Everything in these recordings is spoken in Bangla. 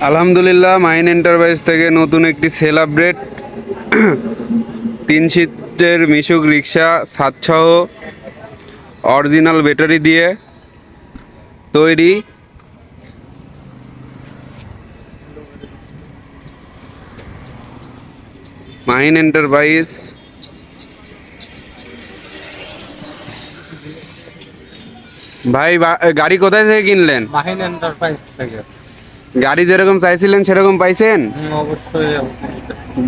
আলহামদুলিল্লাহ, মাইন এন্টারপ্রাইজ থেকে নতুন একটি সেল আপডেট। 3 সিটের মিশুক রিক্সা ছাদসহ অরিজিনাল ব্যাটারি দিয়ে তৈরি। Mine enterprise. ভাই, গাড়ি কোথায় থেকে কিনলেন? মাহিন এন্টারপ্রাইজ থেকে। গাড়ি যেরকম চাইছিলেন সেরকম পাইছেন? অবশ্যই।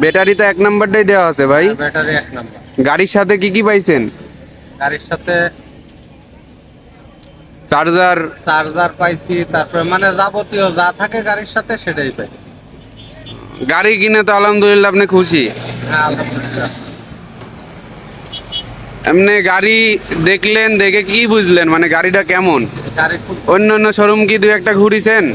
ব্যাটারি তো 1 নাম্বারটাই দেওয়া আছে ভাই। Battery 1 number. গাড়ির সাথে কি কি পাইছেন? গাড়ির সাথে চার্জার। চার্জার পাইছি, তারপরে মানে যাবতীয় যা থাকে গাড়ির সাথে সেটাই পাইছি। গাড়ি কিনে তো আলহামদুলিল্লাহ আপনি খুশি? হ্যাঁ, আলহামদুলিল্লাহ। এমনি গাড়ি দেখলেন, দেখে কি বুঝলেন মানে গাড়িটা কেমন? গাড়ি খুব অন্য অন্য শোরুম কি 2-1টা ঘুরিছেন?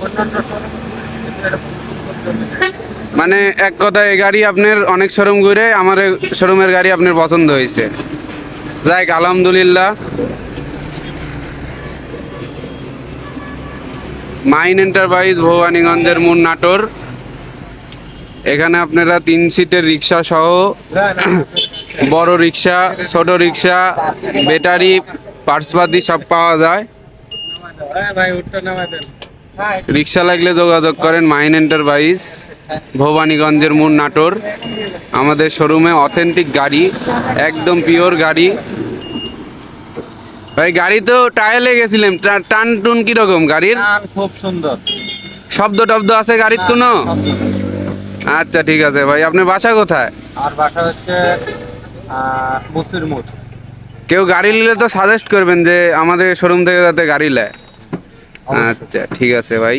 অন্যান্য শোরুম কিন্তু এরকম সুন্দর নেই। মানে এক কথায় এই গাড়ি আপনার অনেক শোরুম ঘুরে আমার শোরুমের গাড়ি আপনার পছন্দ হয়েছে। যাই আলহামদুলিল্লাহ। মাইন এন্টারপ্রাইজ, ভবানীগঞ্জের মূল নাটোর। এখানে আপনারা 3 সিটের রিক্সা সহ বড় রিক্সা, ছোট রিক্সা, ব্যাটারি, পার্টসপাতি সব পাওয়া যায়। হ্যাঁ ভাই, উঠতে নামাই দেন। রিক্সা লাগলে যোগাযোগ করেন মাইন এন্টারপ্রাইজ, ভবানীগঞ্জের মূল নাটোর। আমাদের শোরুমে অথেন্টিক গাড়ি, একদম পিওর গাড়ি। ভাই, গাড়ি তো টায়ালে গেছিলাম, টান টুন কিরকম গাড়ির? গান খুব সুন্দর। শব্দ টব্দ আছে গাড়ির কোনো? আচ্ছা ঠিক আছে ভাই, আপনার বাসা কোথায়? আর বাসা হচ্ছে বস্তির মোড়। কেউ গাড়ি নিলে তো সাজেস্ট করবেন যে আমাদের শোরুম থেকে যাতে গাড়ি নেয়। আচ্ছা ঠিক আছে ভাই।